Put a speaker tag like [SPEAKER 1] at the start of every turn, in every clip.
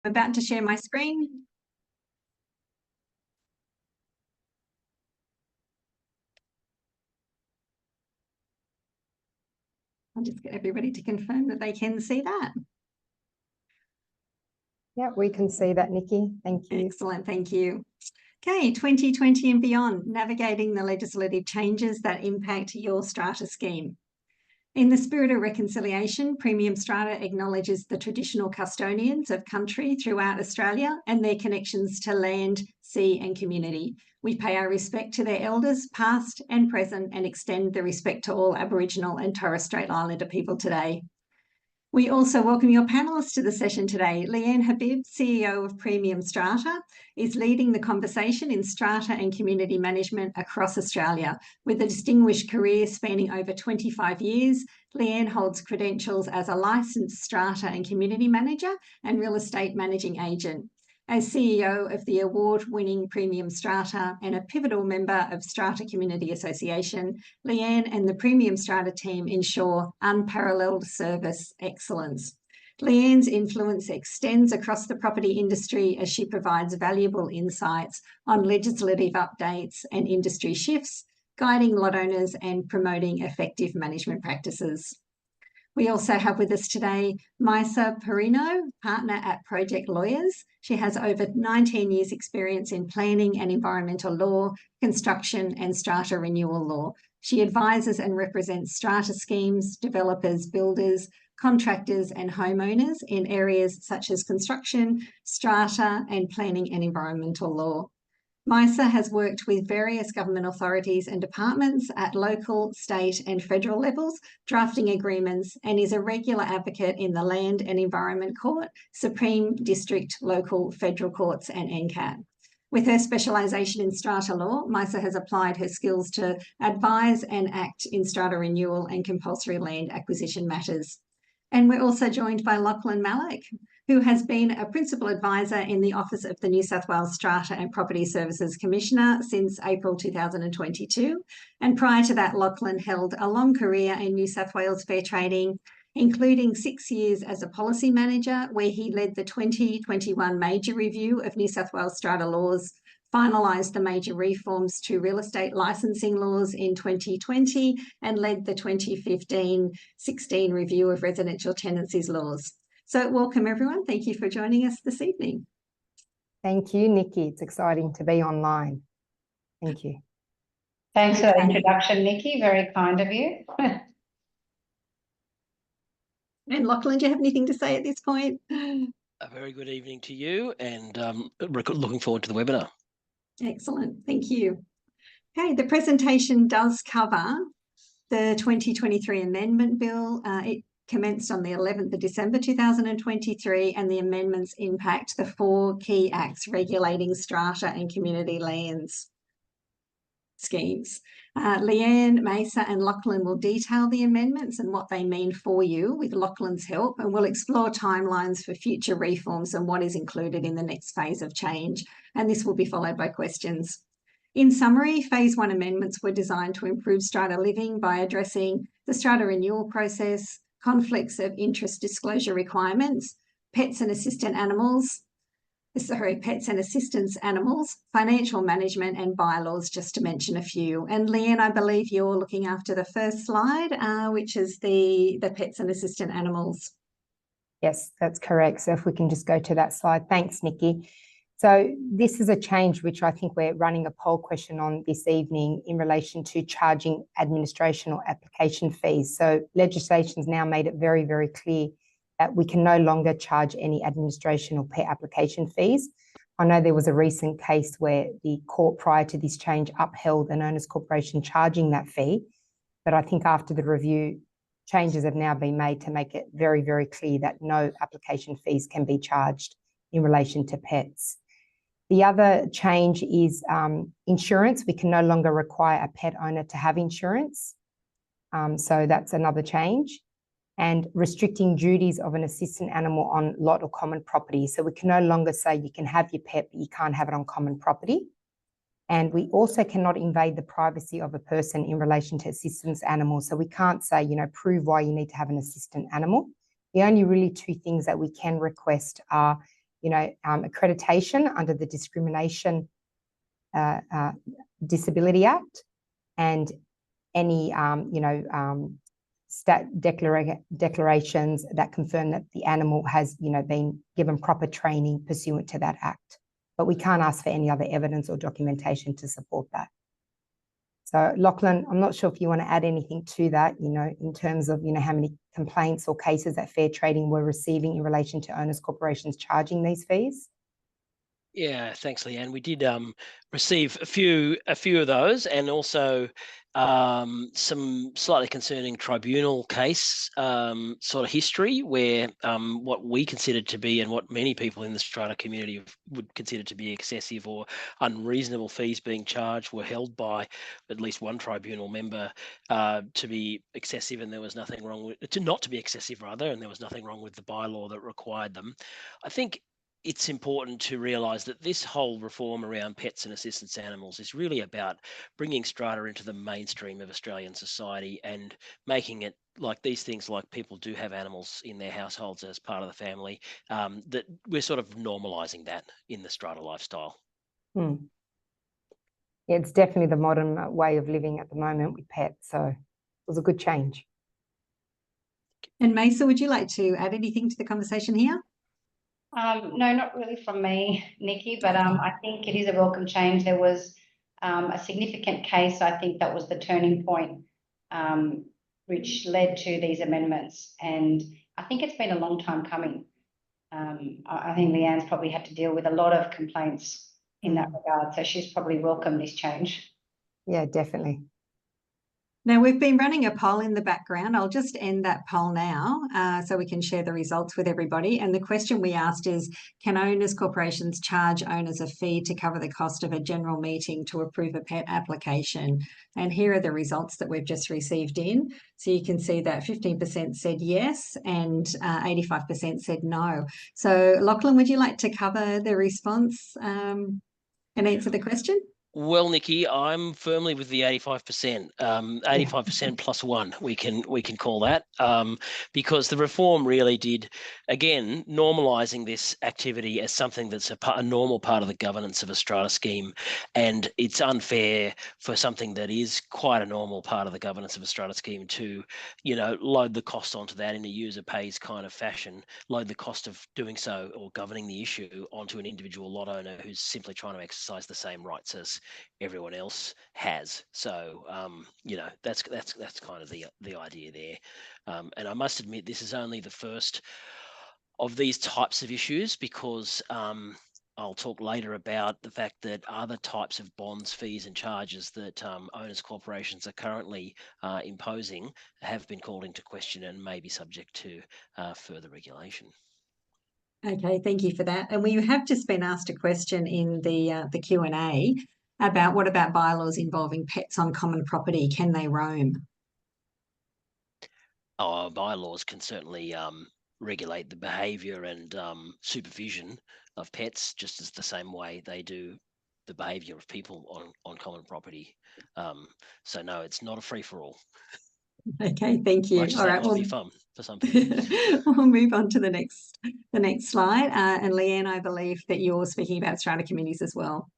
[SPEAKER 1] about to share my screen. I'll just get everybody to confirm that they can see that.
[SPEAKER 2] Yeah, we can see that, Nikki. Thank you.
[SPEAKER 1] Excellent, thank you. Okay, 2020 and beyond, navigating the legislative changes that impact your strata scheme. In the spirit of reconciliation, Premium Strata acknowledges the traditional custodians of country throughout Australia and their connections to land, sea and community. We pay our respect to their elders, past and present, and extend the respect to all Aboriginal and Torres Strait Islander people today. We also welcome your panellists to the session today. Leanne Habib, CEO of Premium Strata, is leading the conversation in strata and community management across Australia. With a distinguished career spanning over 25 years, Leanne holds credentials as a licensed strata and community manager and real estate managing agent. As CEO of the award-winning Premium Strata and a pivotal member of Strata Community Association, Leanne and the Premium Strata team ensure unparalleled service excellence. Leanne's influence extends across the property industry as she provides valuable insights on legislative updates and industry shifts, guiding lot owners and promoting effective management practices. We also have with us today Maisa Perino, partner at Project Lawyers. She has over 19 years experience in planning and environmental law, construction and strata renewal law. She advises and represents strata schemes, developers, builders, contractors and homeowners in areas such as construction, strata and planning and environmental law. Maisa has worked with various government authorities and departments at local, state and federal levels, drafting agreements, and is a regular advocate in the Land and Environment Court, Supreme District, Local, Federal Courts and NCAT. With her specialisation in strata law, Maisa has applied her skills to advise and act in strata renewal and compulsory land acquisition matters. And we're also joined by Lachlan Malik, who has been a principal advisor in the Office of the New South Wales Strata and Property Services Commissioner since April 2022. And prior to that, Lachlan held a long career in New South Wales fair trading, including 6 years as a policy manager, where he led the 2021 major review of New South Wales strata laws, finalised the major reforms to real estate licensing laws in 2020, and led the 2015-16 review of residential tenancies laws. So welcome everyone. Thank you for joining us this evening.
[SPEAKER 2] Thank you, Nikki. It's exciting to be online. Thank you.
[SPEAKER 3] Thanks for that introduction, Nikki. Very kind of you.
[SPEAKER 1] And Lachlan, do you have anything to say at this point?
[SPEAKER 4] A very good evening to you, and looking forward to the webinar.
[SPEAKER 1] Excellent. Thank you. Okay, the presentation does cover the 2023 Amendment Bill. It commenced on the 11th of December 2023, and the amendments impact the 4 key acts regulating strata and community lands schemes. Leanne, Maisa and Lachlan will detail the amendments and what they mean for you with Lachlan's help, and we'll explore timelines for future reforms and what is included in the next phase of change, and this will be followed by questions. In summary, Phase 1 amendments were designed to improve strata living by addressing the strata renewal process, conflicts of interest disclosure requirements, pets and assistance animals, financial management and bylaws, just to mention a few. And Leanne, I believe you're looking after the first slide, which is the pets and assistant animals.
[SPEAKER 2] Yes, that's correct. So if we can just go to that slide. Thanks, Nikki. So this is a change which I think we're running a poll question on this evening in relation to charging administration or application fees. So legislation's now made it very, very clear that we can no longer charge any administration or pet application fees. I know there was a recent case where the court prior to this change upheld an owners corporation charging that fee, but I think after the review, changes have now been made to make it very, very clear that no application fees can be charged in relation to pets. The other change is insurance. We can no longer require a pet owner to have insurance. So that's another change. And restricting duties of an assistant animal on lot or common property. So we can no longer say you can have your pet, but you can't have it on common property. And we also cannot invade the privacy of a person in relation to assistance animals. So we can't say, prove why you need to have an assistant animal. The only really 2 things that we can request are, accreditation under the Discrimination Disability Act, and any declarations that confirm that the animal has been given proper training pursuant to that act. But we can't ask for any other evidence or documentation to support that. So Lachlan, I'm not sure if you want to add anything to that, in terms of, how many complaints or cases that Fair Trading were receiving in relation to owners corporations charging these fees.
[SPEAKER 4] Yeah, thanks, Leanne. We did receive a few of those, and also some slightly concerning tribunal case sort of history, where what we considered to be, and what many people in the strata community would consider to be, excessive or unreasonable fees being charged were held by at least one tribunal member to be excessive, and there was nothing wrong with not to be excessive rather, and there was nothing wrong with the bylaw that required them. I think it's important to realise that this whole reform around pets and assistance animals is really about bringing strata into the mainstream of Australian society and making it like these things, like people do have animals in their households as part of the family, that we're sort of normalising that in the strata lifestyle.
[SPEAKER 2] Yeah, it's definitely the modern way of living at the moment with pets, so it was a good change.
[SPEAKER 1] And Mesa, would you like to add anything to the conversation here?
[SPEAKER 3] No, not really from me, Nikki, but I think it is a welcome change. There was a significant case, I think that was the turning point, which led to these amendments. And I think it's been a long time coming. I think Leanne's probably had to deal with a lot of complaints in that regard. So she's probably welcomed this change.
[SPEAKER 2] Yeah, definitely.
[SPEAKER 1] Now, we've been running a poll in the background. I'll just end that poll now so we can share the results with everybody. And the question we asked is, can owners corporations charge owners a fee to cover the cost of a general meeting to approve a pet application? And here are the results that we've just received in. So you can see that 15% said yes and 85% said no. So Lachlan, would you like to cover the response and answer the question?
[SPEAKER 4] Well, Nikki, I'm firmly with the 85%. 85% plus one, we can call that, because the reform really did, again, normalising this activity as something that's a normal part of the governance of a strata scheme, and it's unfair for something that is quite a normal part of the governance of a strata scheme to, load the cost onto that in a user pays kind of fashion, load the cost of doing so or governing the issue onto an individual lot owner who's simply trying to exercise the same rights as everyone else has. So that's kind of the idea there. And I must admit, this is only the first of these types of issues, because I'll talk later about the fact that other types of bonds, fees and charges that owners corporations are currently imposing have been called into question and may be subject to further regulation.
[SPEAKER 1] Okay, thank you for that. And we have just been asked a question in the Q&A about what about bylaws involving pets on common property? Can they roam?
[SPEAKER 4] Our bylaws can certainly regulate the behaviour and supervision of pets, just as the same way they do the behaviour of people on common property. So no, it's not a free-for-all.
[SPEAKER 1] Okay, thank you.
[SPEAKER 4] All right, be fun for some people.
[SPEAKER 1] We'll move on to the next slide. And Leanne, I believe that you're speaking about strata committees as well.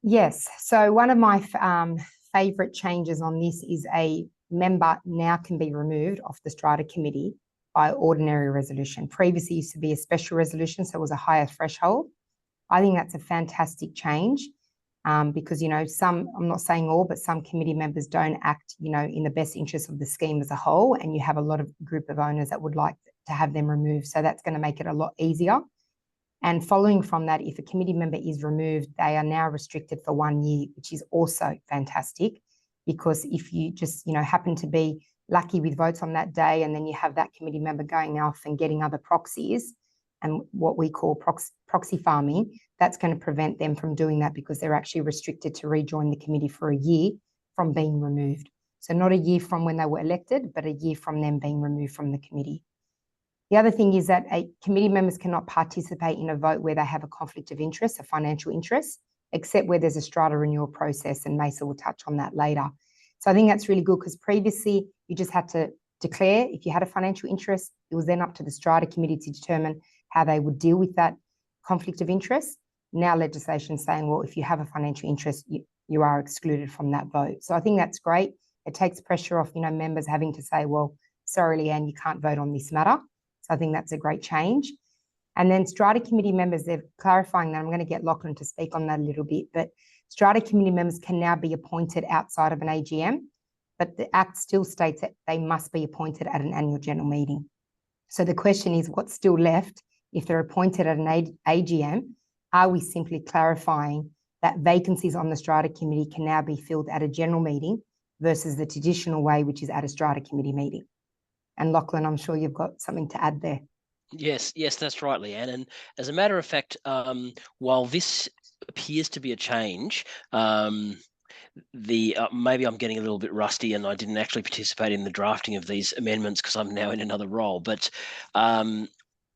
[SPEAKER 2] Yes. So one of my favourite changes on this is a member now can be removed off the strata committee by ordinary resolution. Previously used to be a special resolution, so it was a higher threshold. I think that's a fantastic change because, I'm not saying all, but some committee members don't act, in the best interest of the scheme as a whole, and you have a lot of group of owners that would like to have them removed. So that's going to make it a lot easier. And following from that, if a committee member is removed, they are now restricted for 1 year, which is also fantastic, because if you just, happen to be lucky with votes on that day, and then you have that committee member going off and getting other proxies and what we call proxy farming, that's going to prevent them from doing that, because they're actually restricted to rejoin the committee for a year from being removed. So not a year from when they were elected, but a year from them being removed from the committee. The other thing is that committee members cannot participate in a vote where they have a conflict of interest, a financial interest, except where there's a strata renewal process, and Mesa will touch on that later. So I think that's really good, because previously you just had to declare if you had a financial interest. It was then up to the strata committee to determine how they would deal with that conflict of interest. Now legislation saying, well, if you have a financial interest, you are excluded from that vote. So I think that's great. It takes pressure off, members having to say, well, sorry, Leanne, you can't vote on this matter. So I think that's a great change. And then strata committee members, they're clarifying that. I'm going to get Lachlan to speak on that a little bit, but strata committee members can now be appointed outside of an AGM, but the Act still states that they must be appointed at an annual general meeting. So the question is, what's still left if they're appointed at an AGM? Are we simply clarifying that vacancies on the strata committee can now be filled at a general meeting versus the traditional way, which is at a strata committee meeting? And Lachlan, I'm sure you've got something to add there.
[SPEAKER 4] Yes, that's right, Leanne. And as a matter of fact, while this appears to be a change, maybe I'm getting a little bit rusty and I didn't actually participate in the drafting of these amendments because I'm now in another role. But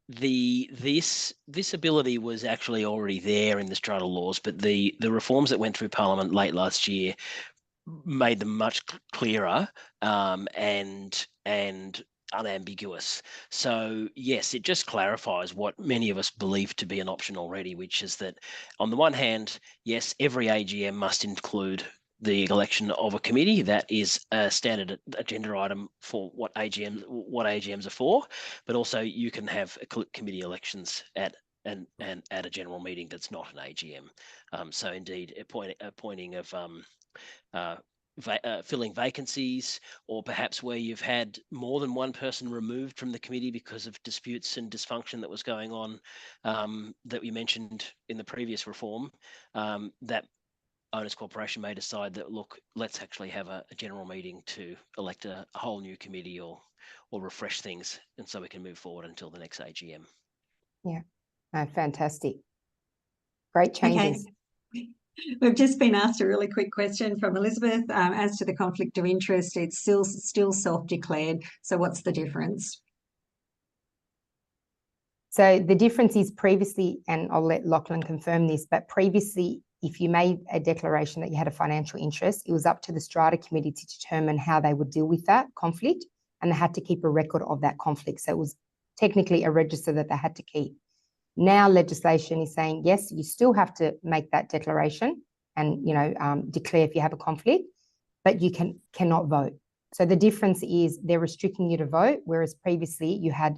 [SPEAKER 4] this ability was actually already there in the strata laws, but the reforms that went through Parliament late last year made them much clearer and unambiguous. So yes, it just clarifies what many of us believe to be an option already, which is that on the one hand, yes, every AGM must include the election of a committee. That is a standard agenda item for what AGMs are for, but also you can have committee elections at a general meeting that's not an AGM. So indeed, appointing of filling vacancies, or perhaps where you've had more than one person removed from the committee because of disputes and dysfunction that was going on, that we mentioned in the previous reform, that owners corporation may decide that, look, let's actually have a general meeting to elect a whole new committee or refresh things, and so we can move forward until the next AGM.
[SPEAKER 2] Yeah, fantastic. Great changes.
[SPEAKER 1] Okay. We've just been asked a really quick question from Elizabeth as to the conflict of interest. It's still self-declared. So what's the difference?
[SPEAKER 2] So the difference is previously, and I'll let Lachlan confirm this, but previously, if you made a declaration that you had a financial interest, it was up to the strata committee to determine how they would deal with that conflict, and they had to keep a record of that conflict. So it was technically a register that they had to keep. Now legislation is saying, yes, you still have to make that declaration and, declare if you have a conflict, but you cannot vote. So the difference is they're restricting you to vote, whereas previously you had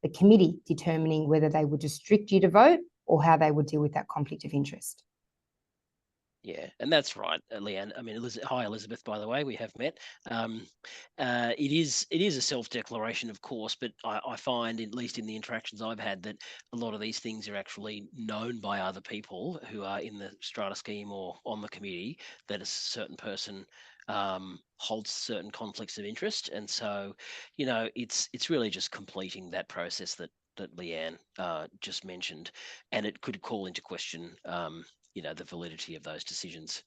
[SPEAKER 2] the committee determining whether they would restrict you to vote or how they would deal with that conflict of interest.
[SPEAKER 4] Yeah, and that's right, Leanne. I mean, hi, Elizabeth, by the way, we have met. It is a self-declaration, of course, but I find, at least in the interactions I've had, that a lot of these things are actually known by other people who are in the strata scheme or on the committee, that a certain person holds certain conflicts of interest. And so, it's really just completing that process that Leanne just mentioned, and it could call into question the validity of those decisions,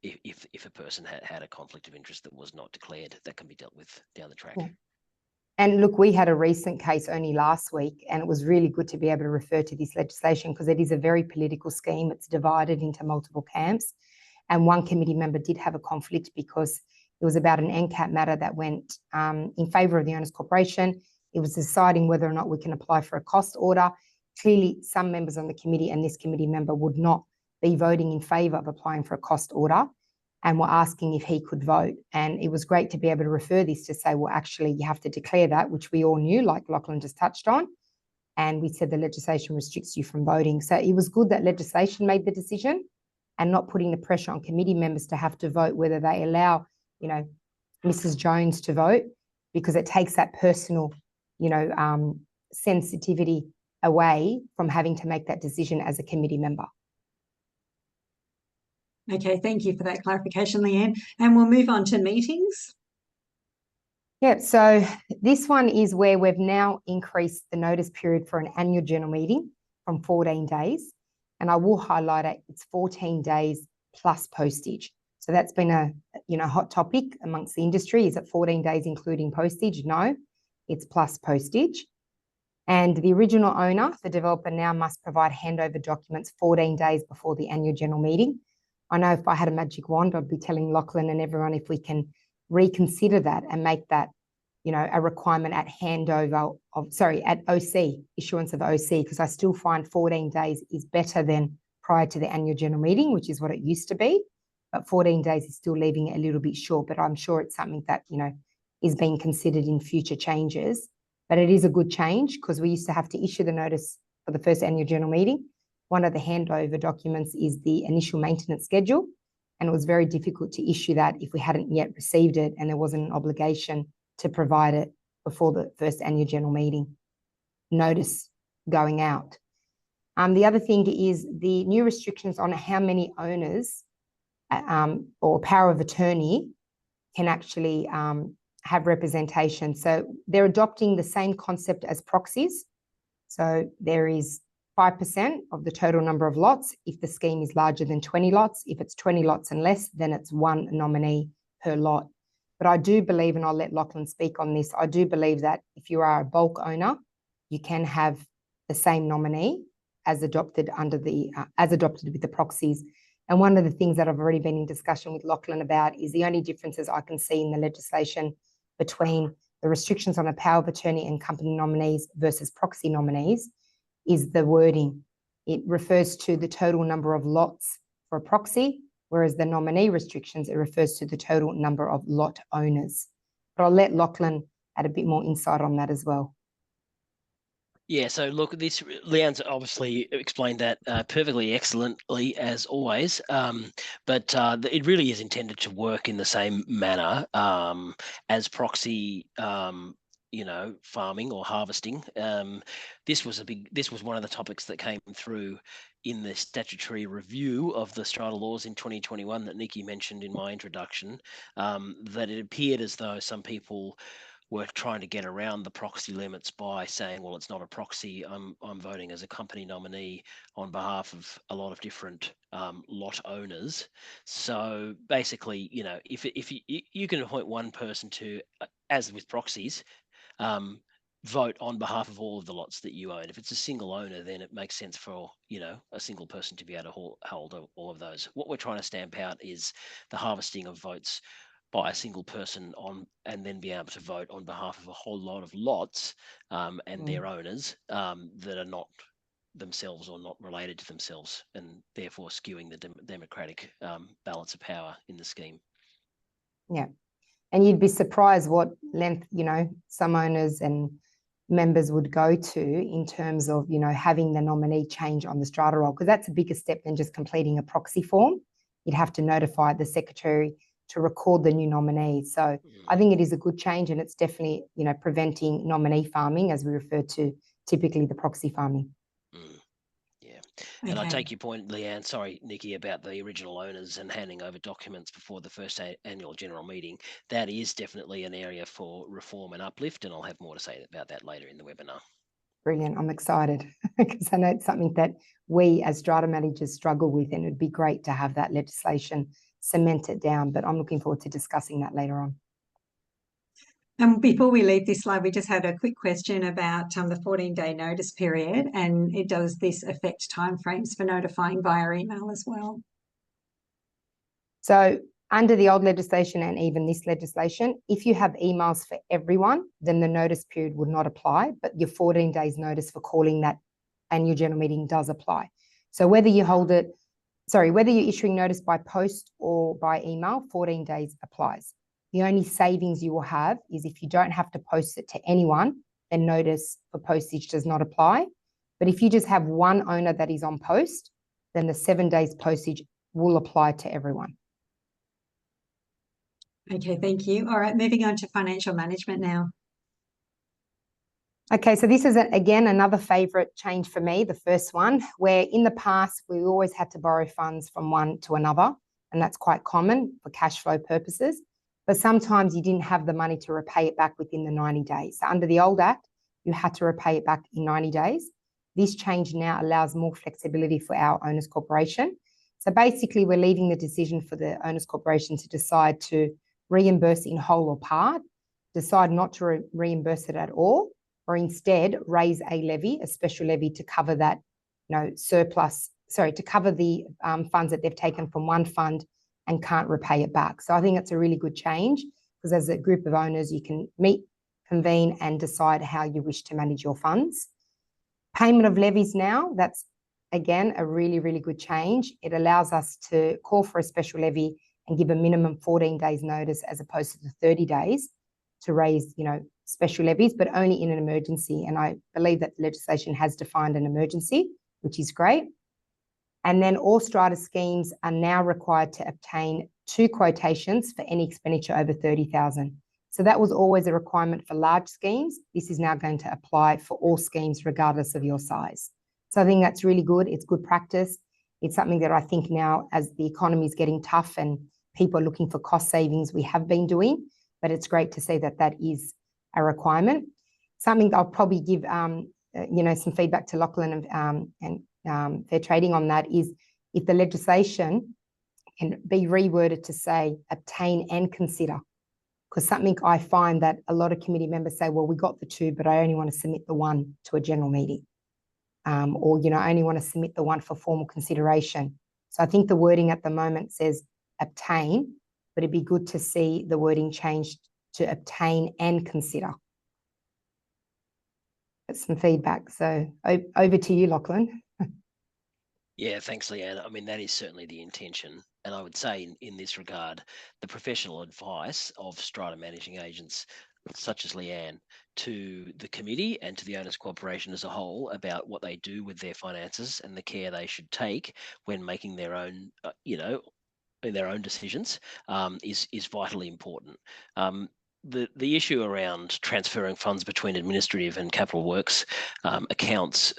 [SPEAKER 4] if a person had a conflict of interest that was not declared. That can be dealt with down the track.
[SPEAKER 2] Yeah. And look, we had a recent case only last week, and it was really good to be able to refer to this legislation because it is a very political scheme. It's divided into multiple camps, and one committee member did have a conflict because it was about an NCAT matter that went in favour of the owners corporation. It was deciding whether or not we can apply for a cost order. Clearly, some members on the committee and this committee member would not be voting in favour of applying for a cost order, and were asking if he could vote. And it was great to be able to refer this to say, well, actually, you have to declare that, which we all knew, like Lachlan just touched on. And we said the legislation restricts you from voting. So it was good that legislation made the decision and not putting the pressure on committee members to have to vote whether they allow, Mrs. Jones to vote, because it takes that personal, sensitivity away from having to make that decision as a committee member.
[SPEAKER 1] Okay, thank you for that clarification, Leanne. And we'll move on to meetings.
[SPEAKER 2] Yeah, so this one is where we've now increased the notice period for an annual general meeting from 14 days. And I will highlight it, it's 14 days plus postage. So that's been a hot topic amongst the industry. Is it 14 days including postage? No, it's plus postage. And the original owner, the developer, now must provide handover documents 14 days before the annual general meeting. I know if I had a magic wand, I'd be telling Lachlan and everyone if we can reconsider that and make that, a requirement at handover at OC, issuance of OC, because I still find 14 days is better than prior to the annual general meeting, which is what it used to be. But 14 days is still leaving it a little bit short, but I'm sure it's something that, is being considered in future changes. But it is a good change because we used to have to issue the notice for the first annual general meeting. One of the handover documents is the initial maintenance schedule, and it was very difficult to issue that if we hadn't yet received it and there wasn't an obligation to provide it before the first annual general meeting notice going out. The other thing is the new restrictions on how many owners or power of attorney can actually have representation. So they're adopting the same concept as proxies. So there is 5% of the total number of lots if the scheme is larger than 20 lots. If it's 20 lots and less, then it's one nominee per lot. But I do believe, and I'll let Lachlan speak on this, I do believe that if you are a bulk owner, you can have the same nominee as adopted with the proxies. And one of the things that I've already been in discussion with Lachlan about is the only differences I can see in the legislation between the restrictions on a power of attorney and company nominees versus proxy nominees is the wording. It refers to the total number of lots for a proxy, whereas the nominee restrictions, it refers to the total number of lot owners. But I'll let Lachlan add a bit more insight on that as well.
[SPEAKER 4] Yeah, so look, Leanne's obviously explained that perfectly excellently as always, but it really is intended to work in the same manner as proxy, farming or harvesting. This was one of the topics that came through in the statutory review of the strata laws in 2021 that Nikki mentioned in my introduction, that it appeared as though some people were trying to get around the proxy limits by saying, well, it's not a proxy. I'm voting as a company nominee on behalf of a lot of different lot owners. So basically, if you can appoint one person to, as with proxies, vote on behalf of all of the lots that you own. If it's a single owner, then it makes sense for a single person to be able to hold all of those. What we're trying to stamp out is the harvesting of votes by a single person and then be able to vote on behalf of a whole lot of lots and their owners that are not themselves or not related to themselves, and therefore skewing the democratic balance of power in the scheme.
[SPEAKER 2] Yeah. And you'd be surprised what length, some owners and members would go to in terms of, having the nominee change on the strata roll, because that's a bigger step than just completing a proxy form. You'd have to notify the secretary to record the new nominee. So I think it is a good change, and it's definitely, preventing nominee farming, as we refer to typically the proxy farming.
[SPEAKER 4] Yeah. And I take your point, Leanne, sorry, Nikki, about the original owners and handing over documents before the first annual general meeting. That is definitely an area for reform and uplift, and I'll have more to say about that later in the webinar.
[SPEAKER 2] Brilliant. I'm excited because I know it's something that we as strata managers struggle with, and it'd be great to have that legislation cemented down, but I'm looking forward to discussing that later on.
[SPEAKER 1] Before we leave this slide, we just had a quick question about the 14-day notice period, and does this affect timeframes for notifying via email as well?
[SPEAKER 2] So under the old legislation and even this legislation, if you have emails for everyone, then the notice period would not apply, but your 14 days notice for calling that annual general meeting does apply. So whether you're issuing notice by post or by email, 14 days applies. The only savings you will have is if you don't have to post it to anyone, then notice for postage does not apply. But if you just have one owner that is on post, then the 7 days postage will apply to everyone.
[SPEAKER 1] Okay, thank you. All right, moving on to financial management now.
[SPEAKER 2] Okay, so this is, again, another favourite change for me, the first one, where in the past we always had to borrow funds from one to another, and that's quite common for cash flow purposes. But sometimes you didn't have the money to repay it back within the 90 days. So under the old Act, you had to repay it back in 90 days. This change now allows more flexibility for our owners corporation. So basically, we're leaving the decision for the owners corporation to decide to reimburse in whole or part, decide not to reimburse it at all, or instead raise a levy, a special levy, to cover that, to cover the funds that they've taken from one fund and can't repay it back. So I think it's a really good change, because as a group of owners, you can meet convene and decide how you wish to manage your funds. Payment of levies now, that's again a really, really good change. It allows us to call for a special levy and give a minimum 14 days notice as opposed to the 30 days to raise, special levies, but only in an emergency. And I believe that the legislation has defined an emergency, which is great. And then all strata schemes are now required to obtain 2 quotations for any expenditure over 30,000. So that was always a requirement for large schemes. This is now going to apply for all schemes, regardless of your size. So I think that's really good. It's good practice. It's something that I think now, as the economy is getting tough and people are looking for cost savings, we have been doing, but it's great to see that that is a requirement. Something I'll probably give, some feedback to Lachlan and Fair Trading on that is if the legislation can be reworded to say obtain and consider. Because something I find that a lot of committee members say, well, we got the 2, but I only want to submit the 1 to a general meeting. Or, I only want to submit the 1 for formal consideration. So I think the wording at the moment says obtain, but it'd be good to see the wording changed to obtain and consider. That's some feedback. So over to you, Lachlan.
[SPEAKER 4] Yeah, thanks, Leanne. I mean, that is certainly the intention. And I would say in this regard, the professional advice of strata managing agents such as Leanne to the committee and to the owners corporation as a whole about what they do with their finances and the care they should take when making their own, their own decisions is vitally important. The issue around transferring funds between administrative and capital works accounts,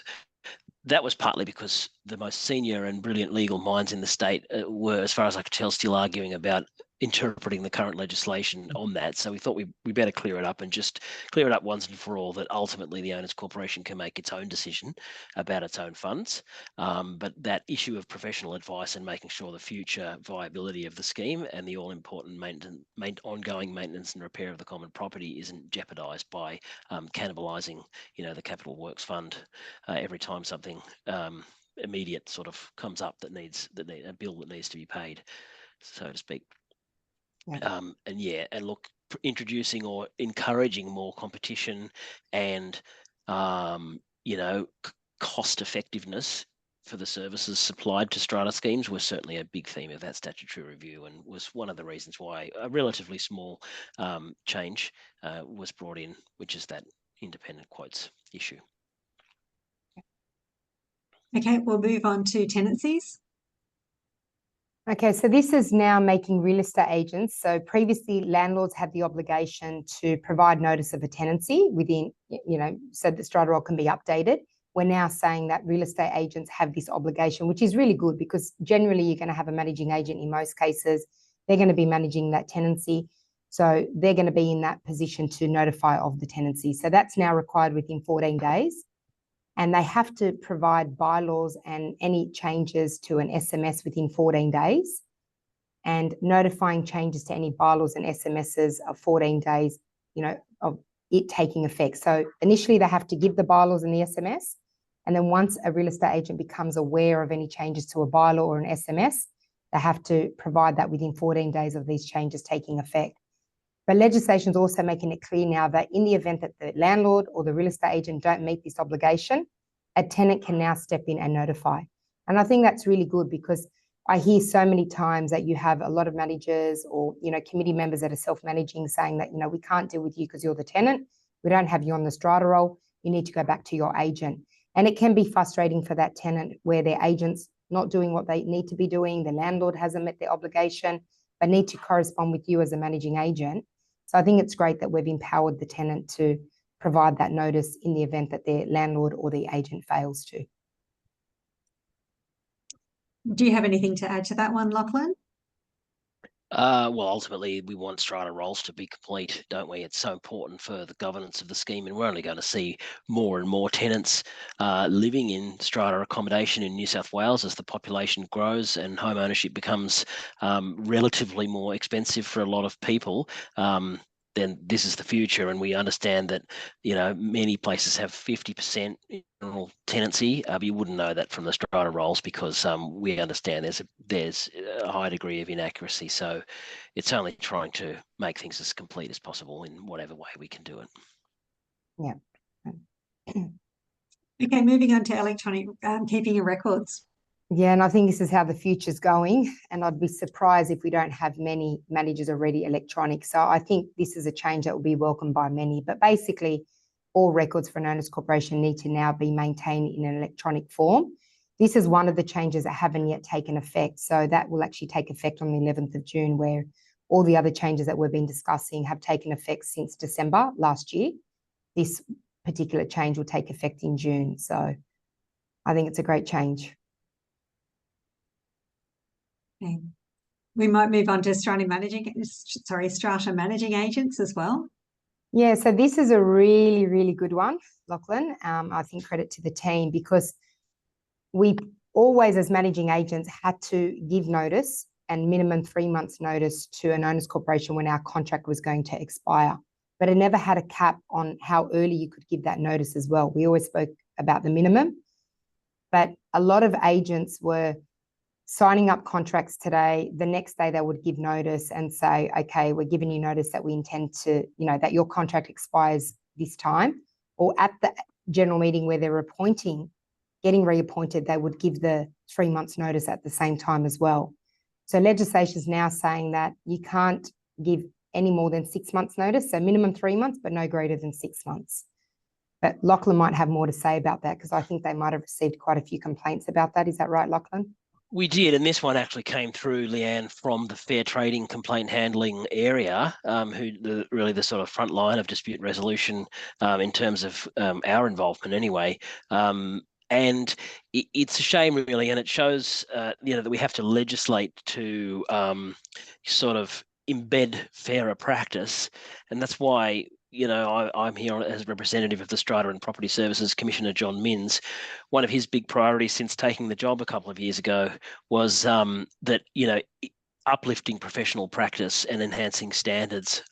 [SPEAKER 4] that was partly because the most senior and brilliant legal minds in the state were, as far as I could tell, still arguing about interpreting the current legislation on that. So we thought we better clear it up and just clear it up once and for all, that ultimately the owners corporation can make its own decision about its own funds. But that issue of professional advice and making sure the future viability of the scheme and the all important ongoing maintenance and repair of the common property isn't jeopardised by cannibalising, the capital works fund every time something immediate sort of comes up that needs a bill that needs to be paid, so to speak.
[SPEAKER 2] Yeah.
[SPEAKER 4] And look, introducing or encouraging more competition and cost effectiveness for the services supplied to strata schemes was certainly a big theme of that statutory review, and was one of the reasons why a relatively small change was brought in, which is that independent quotes issue.
[SPEAKER 1] Okay, we'll move on to tenancies.
[SPEAKER 2] Okay, so this is now making real estate agents. So previously, landlords had the obligation to provide notice of a tenancy within, so that strata roll can be updated. We're now saying that real estate agents have this obligation, which is really good, because generally you're going to have a managing agent in most cases. They're going to be managing that tenancy. So they're going to be in that position to notify of the tenancy. So that's now required within 14 days. And they have to provide bylaws and any changes to an SMS within 14 days, and notifying changes to any bylaws and SMSs of 14 days, of it taking effect. So initially they have to give the bylaws and the SMS. And then once a real estate agent becomes aware of any changes to a bylaw or an SMS, they have to provide that within 14 days of these changes taking effect. But legislation is also making it clear now that in the event that the landlord or the real estate agent don't meet this obligation, a tenant can now step in and notify. And I think that's really good, because I hear so many times that you have a lot of managers or, committee members that are self-managing saying that, we can't deal with you because you're the tenant. We don't have you on the strata roll. You need to go back to your agent. And it can be frustrating for that tenant where their agent's not doing what they need to be doing. The landlord hasn't met their obligation, but need to correspond with you as a managing agent. So I think it's great that we've empowered the tenant to provide that notice in the event that their landlord or the agent fails to.
[SPEAKER 1] Do you have anything to add to that one, Lachlan?
[SPEAKER 4] Well, ultimately, we want strata rolls to be complete, don't we? It's so important for the governance of the scheme, and we're only going to see more and more tenants living in strata accommodation in New South Wales as the population grows and home ownership becomes relatively more expensive for a lot of people. Then this is the future, and we understand that many places have 50% general tenancy, but you wouldn't know that from the strata rolls, because we understand there's a high degree of inaccuracy. So it's only trying to make things as complete as possible in whatever way we can do it.
[SPEAKER 2] Yeah.
[SPEAKER 1] Okay, moving on to electronic keeping of records.
[SPEAKER 2] Yeah, and I think this is how the future's going. And I'd be surprised if we don't have many managers already electronic. So I think this is a change that will be welcomed by many. But basically, all records for an owners corporation need to now be maintained in an electronic form. This is one of the changes that haven't yet taken effect. So that will actually take effect on the 11th of June, where all the other changes that we've been discussing have taken effect since December last year. This particular change will take effect in June. So I think it's a great change.
[SPEAKER 1] Okay. We might move on to strata managing agents as well.
[SPEAKER 2] Yeah, so this is a really, really good one, Lachlan. I think credit to the team, because we always, as managing agents, had to give notice and minimum 3 months notice to an owners corporation when our contract was going to expire. But it never had a cap on how early you could give that notice as well. We always spoke about the minimum, but a lot of agents were signing up contracts today. The next day they would give notice and say, okay, we're giving you notice that we intend to, that your contract expires this time. Or at the general meeting where they're getting reappointed, they would give the 3 months notice at the same time as well. So legislation is now saying that you can't give any more than 6 months notice. So minimum 3 months, but no greater than 6 months. But Lachlan might have more to say about that, because I think they might have received quite a few complaints about that. Is that right, Lachlan?
[SPEAKER 4] We did, and this one actually came through, Leanne, from the fair trading complaint handling area, really the sort of front line of dispute resolution in terms of our involvement anyway. And it's a shame, really, and it shows that we have to legislate to sort of embed fairer practice, and that's why I'm here as representative of the Strata and Property Services Commissioner, John Minns. One of his big priorities since taking the job a couple of years ago was that uplifting professional practice and enhancing standards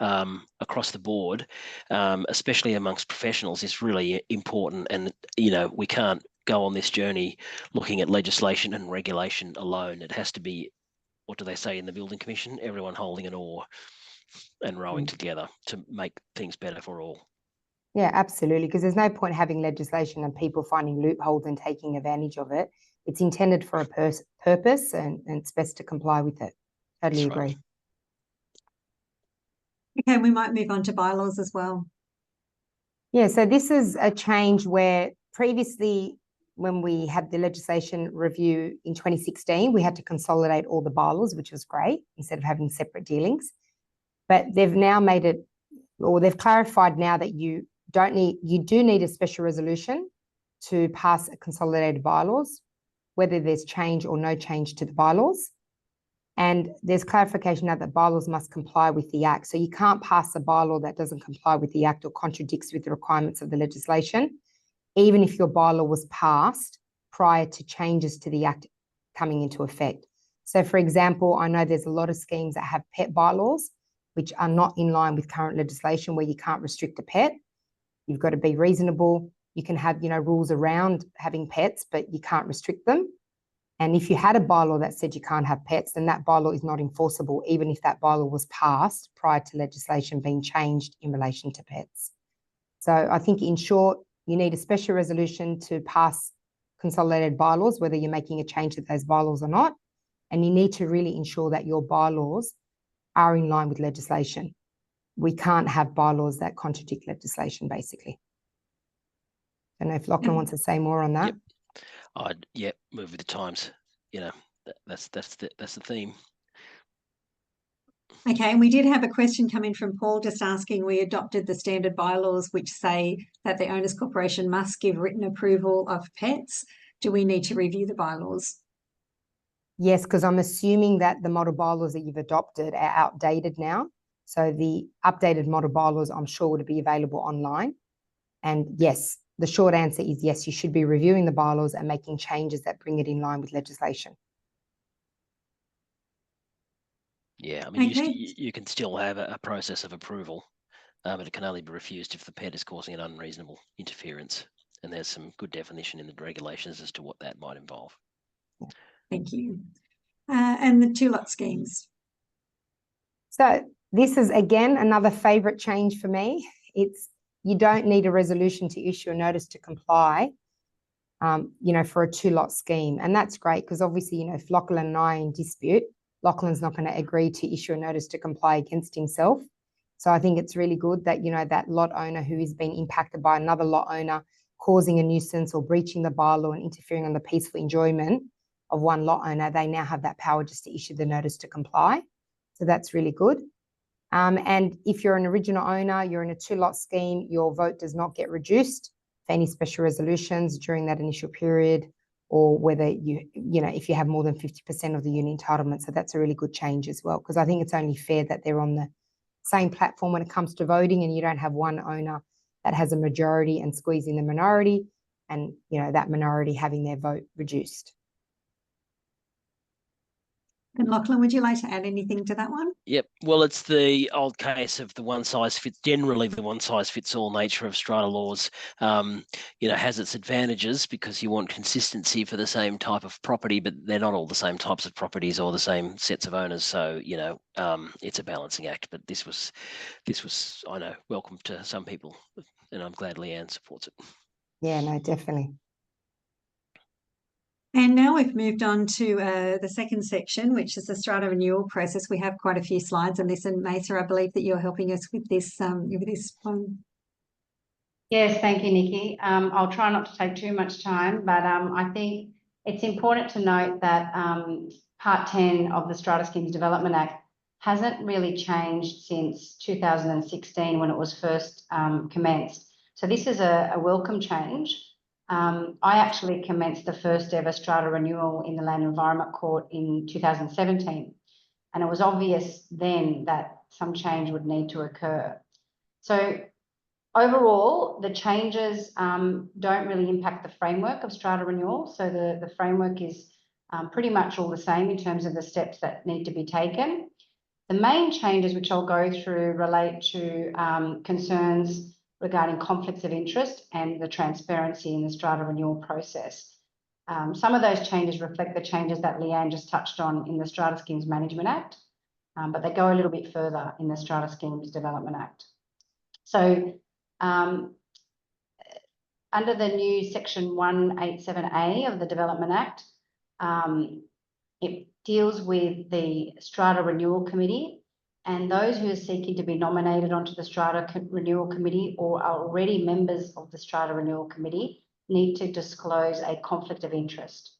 [SPEAKER 4] across the board, especially amongst professionals, is really important. And we can't go on this journey looking at legislation and regulation alone. It has to be, what do they say in the Building Commission? Everyone holding an oar and rowing together to make things better for all.
[SPEAKER 2] Yeah, absolutely. Because there's no point having legislation and people finding loopholes and taking advantage of it. It's intended for a purpose, and it's best to comply with it. Totally
[SPEAKER 4] That's
[SPEAKER 2] agree.
[SPEAKER 4] right.
[SPEAKER 1] Okay, we might move on to bylaws as well.
[SPEAKER 2] Yeah, so this is a change where previously, when we had the legislation review in 2016, we had to consolidate all the bylaws, which was great, instead of having separate dealings. But they've now made it, or they've clarified now that you do need a special resolution to pass a consolidated bylaws, whether there's change or no change to the bylaws. And there's clarification now that bylaws must comply with the Act. So you can't pass a bylaw that doesn't comply with the Act or contradicts with the requirements of the legislation, even if your bylaw was passed prior to changes to the Act coming into effect. So, for example, I know there's a lot of schemes that have pet bylaws, which are not in line with current legislation, where you can't restrict a pet. You've got to be reasonable. You can have, rules around having pets, but you can't restrict them. And if you had a bylaw that said you can't have pets, then that bylaw is not enforceable, even if that bylaw was passed prior to legislation being changed in relation to pets. So I think, in short, you need a special resolution to pass consolidated bylaws, whether you're making a change to those bylaws or not. And you need to really ensure that your bylaws are in line with legislation. We can't have bylaws that contradict legislation, basically. I don't know if Lachlan wants to say more on that.
[SPEAKER 4] Yep. I'd move with the times. That's the theme.
[SPEAKER 1] Okay, and we did have a question come in from Paul just asking, we adopted the standard bylaws which say that the owners corporation must give written approval of pets. Do we need to review the bylaws?
[SPEAKER 2] Yes, because I'm assuming that the model bylaws that you've adopted are outdated now. So the updated model bylaws, I'm sure, would be available online. And yes, the short answer is yes, you should be reviewing the bylaws and making changes that bring it in line with legislation.
[SPEAKER 4] Yeah, I mean,
[SPEAKER 1] Okay.
[SPEAKER 4] you can still have a process of approval, but it can only be refused if the pet is causing an unreasonable interference. And there's some good definition in the regulations as to what that might involve.
[SPEAKER 1] Thank you. And the two-lot schemes.
[SPEAKER 2] So this is, again, another favourite change for me. It's you don't need a resolution to issue a notice to comply, for a 2-lot scheme. And that's great because obviously, if Lachlan and I are in dispute, Lachlan's not going to agree to issue a notice to comply against himself. So I think it's really good that, that lot owner who is being impacted by another lot owner causing a nuisance or breaching the bylaw and interfering on the peaceful enjoyment of one lot owner, they now have that power just to issue the notice to comply. So that's really good. And if you're an original owner, you're in a 2-lot scheme, your vote does not get reduced for any special resolutions during that initial period, or whether if you have more than 50% of the unit entitlement. So that's a really good change as well, because I think it's only fair that they're on the same platform when it comes to voting, and you don't have one owner that has a majority and squeezing the minority, and that minority having their vote reduced.
[SPEAKER 1] And Lachlan, would you like to add anything to that one?
[SPEAKER 4] Yep. Well, it's the old case of generally the one size fits all nature of strata laws, has its advantages because you want consistency for the same type of property, but they're not all the same types of properties or the same sets of owners. So, it's a balancing act, but this was, I know, welcome to some people, and I'm glad Leanne supports it.
[SPEAKER 2] Yeah, no, definitely.
[SPEAKER 1] And now we've moved on to the second section, which is the strata renewal process. We have quite a few slides on this, and Mesa, I believe that you're helping us with this one.
[SPEAKER 3] Yes, thank you, Nikki. I'll try not to take too much time, but I think it's important to note that Part 10 of the Strata Schemes Development Act hasn't really changed since 2016 when it was first commenced. So this is a welcome change. I actually commenced the first ever strata renewal in the Land Environment Court in 2017, and it was obvious then that some change would need to occur. So overall, the changes don't really impact the framework of strata renewal. So the framework is pretty much all the same in terms of the steps that need to be taken. The main changes, which I'll go through, relate to concerns regarding conflicts of interest and the transparency in the strata renewal process. Some of those changes reflect the changes that Leanne just touched on in the Strata Schemes Management Act, but they go a little bit further in the Strata Schemes Development Act. So under the new Section 187A of the Development Act, it deals with the Strata Renewal Committee, and those who are seeking to be nominated onto the Strata Renewal Committee or are already members of the Strata Renewal Committee need to disclose a conflict of interest.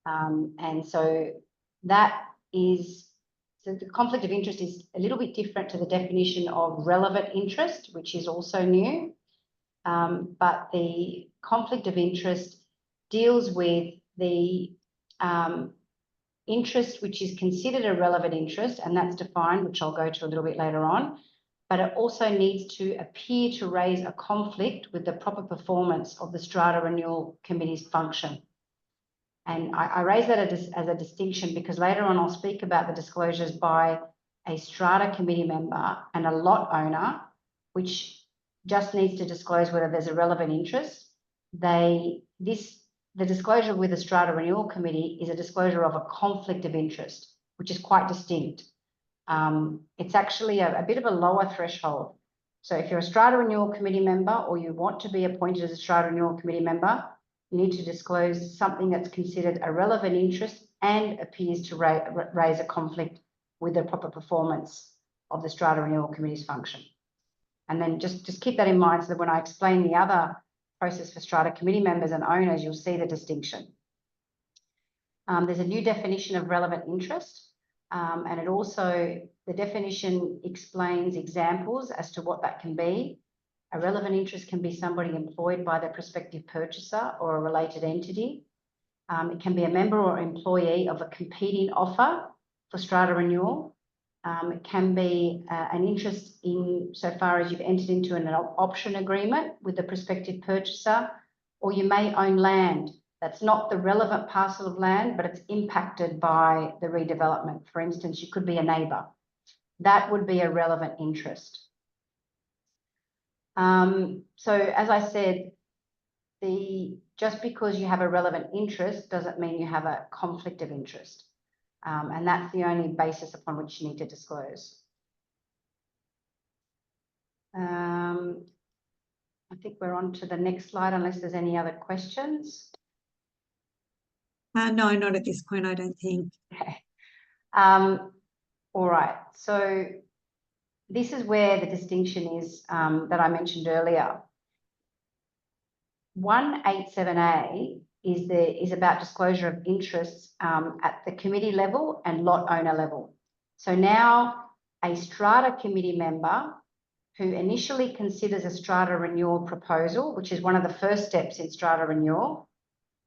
[SPEAKER 3] And so the conflict of interest is a little bit different to the definition of relevant interest, which is also new. But the conflict of interest deals with the interest which is considered a relevant interest, and that's defined, which I'll go to a little bit later on, but it also needs to appear to raise a conflict with the proper performance of the Strata Renewal Committee's function. And I raise that as a distinction because later on I'll speak about the disclosures by a Strata Committee member and a lot owner, which just needs to disclose whether there's a relevant interest. The disclosure with the Strata Renewal Committee is a disclosure of a conflict of interest, which is quite distinct. It's actually a bit of a lower threshold. So if you're a Strata Renewal Committee member or you want to be appointed as a Strata Renewal Committee member, you need to disclose something that's considered a relevant interest and appears to raise a conflict with the proper performance of the Strata Renewal Committee's function. And then just keep that in mind so that when I explain the other process for strata committee members and owners, you'll see the distinction. There's a new definition of relevant interest, and it also, the definition explains examples as to what that can be. A relevant interest can be somebody employed by the prospective purchaser or a related entity. It can be a member or employee of a competing offer for strata renewal. It can be an interest in so far as you've entered into an option agreement with the prospective purchaser, or you may own land that's not the relevant parcel of land, but it's impacted by the redevelopment. For instance, you could be a neighbour. That would be a relevant interest. So as I said, just because you have a relevant interest doesn't mean you have a conflict of interest. And that's the only basis upon which you need to disclose. I think we're on to the next slide unless there's any other questions.
[SPEAKER 1] No, not at this point, I don't think.
[SPEAKER 3] Okay. All right. So this is where the distinction is that I mentioned earlier. 187A is about disclosure of interests at the committee level and lot owner level. So now a strata committee member who initially considers a strata renewal proposal, which is one of the first steps in strata renewal,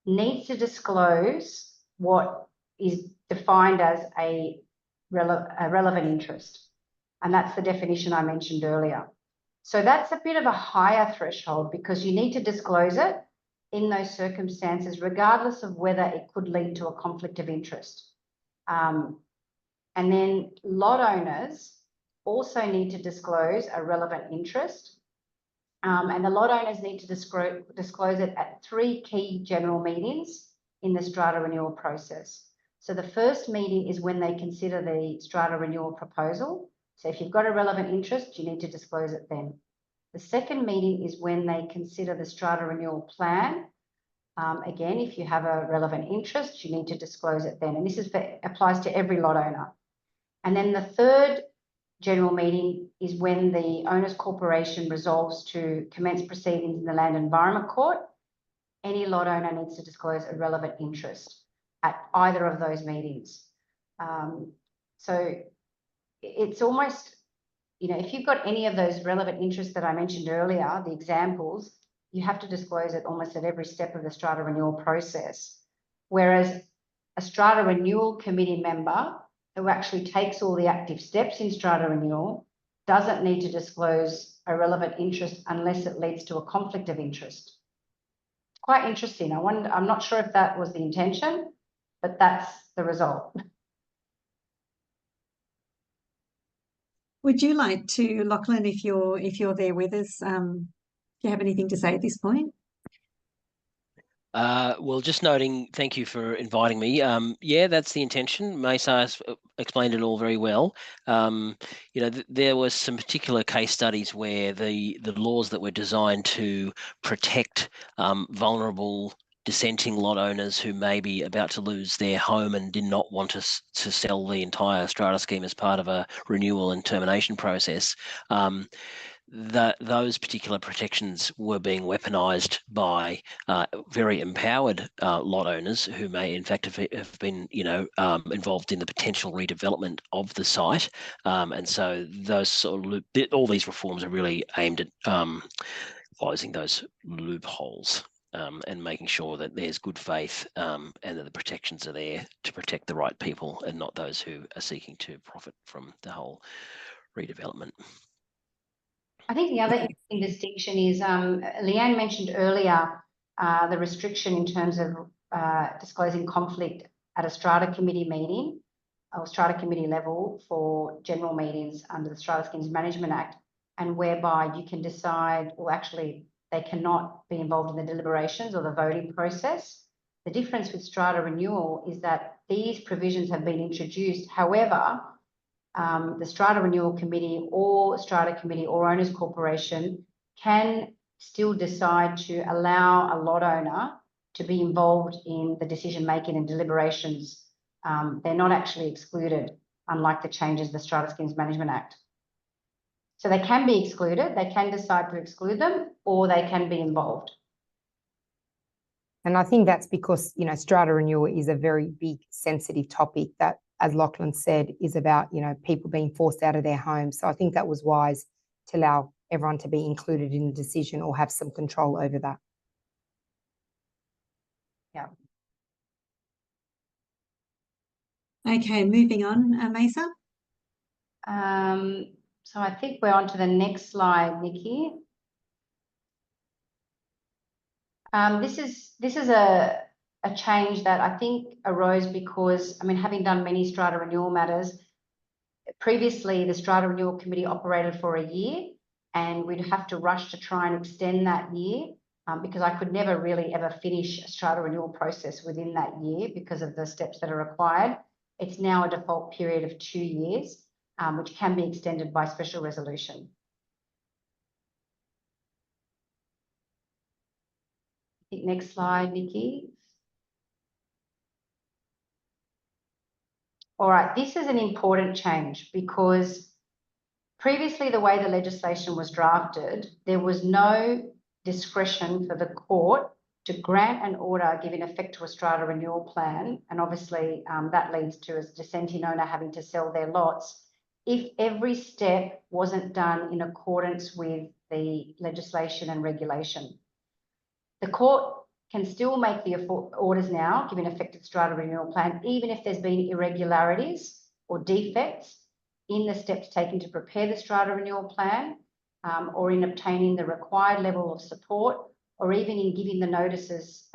[SPEAKER 3] needs to disclose what is defined as a relevant interest. And that's the definition I mentioned earlier. So that's a bit of a higher threshold because you need to disclose it in those circumstances, regardless of whether it could lead to a conflict of interest. And then lot owners also need to disclose a relevant interest. And the lot owners need to disclose it at 3 key general meetings in the strata renewal process. So the first meeting is when they consider the strata renewal proposal. So if you've got a relevant interest, you need to disclose it then. The second meeting is when they consider the strata renewal plan. Again, if you have a relevant interest, you need to disclose it then. And this applies to every lot owner. And then the third general meeting is when the owner's corporation resolves to commence proceedings in the Land Environment Court. Any lot owner needs to disclose a relevant interest at either of those meetings. So it's almost, you know, if you've got any of those relevant interests that I mentioned earlier, the examples, you have to disclose it almost at every step of the strata renewal process. Whereas a strata renewal committee member who actually takes all the active steps in strata renewal doesn't need to disclose a relevant interest unless it leads to a conflict of interest. It's quite interesting. I'm not sure if that was the intention, but that's the result.
[SPEAKER 1] Would you like to, Lachlan, if you're there with us, do you have anything to say at this point?
[SPEAKER 4] Well, just noting, thank you for inviting me. Yeah, that's the intention. Mesa has explained it all very well. You know, there was some particular case studies where the laws that were designed to protect vulnerable dissenting lot owners who may be about to lose their home and did not want to sell the entire strata scheme as part of a renewal and termination process. Those particular protections were being weaponized by very empowered lot owners who may in fact have been, you know, involved in the potential redevelopment of the site. And so those sort of all these reforms are really aimed at closing those loopholes. And making sure that there's good faith and that the protections are there to protect the right people and not those who are seeking to profit from the whole redevelopment.
[SPEAKER 3] I think the other interesting distinction is Leanne mentioned earlier the restriction in terms of disclosing conflict at a strata committee meeting or strata committee level for general meetings under the Strata Schemes Management Act, and whereby you can decide, well, actually, they cannot be involved in the deliberations or the voting process. The difference with strata renewal is that these provisions have been introduced. However, the Strata Renewal Committee or Strata Committee or Owners Corporation can still decide to allow a lot owner to be involved in the decision making and deliberations. They're not actually excluded, unlike the changes of the Strata Schemes Management Act. So they can be excluded, they can decide to exclude them, or they can be involved.
[SPEAKER 2] And I think that's because, you know, strata renewal is a very big, sensitive topic that, as Lachlan said, is about, you know, people being forced out of their homes. So I think that was wise to allow everyone to be included in the decision or have some control over that.
[SPEAKER 3] Yeah.
[SPEAKER 1] Okay, moving on, Mesa.
[SPEAKER 3] So I think we're on to the next slide, Nikki. This is a change that I think arose because, I mean, having done many strata renewal matters, previously the Strata Renewal Committee operated for a year and we'd have to rush to try and extend that year because I could never really ever finish a strata renewal process within that year because of the steps that are required. It's now a default period of 2 years, which can be extended by special resolution. think next slide, Nikki. All right, this is an important change because previously the way the legislation was drafted, there was no discretion for the court to grant an order giving effect to a strata renewal plan, and obviously that leads to a dissenting owner having to sell their lots if every step wasn't done in accordance with the legislation and regulation. The court can still make the orders now giving effect to the strata renewal plan, even if there's been irregularities or defects in the steps taken to prepare the strata renewal plan, or in obtaining the required level of support, or even in giving the notices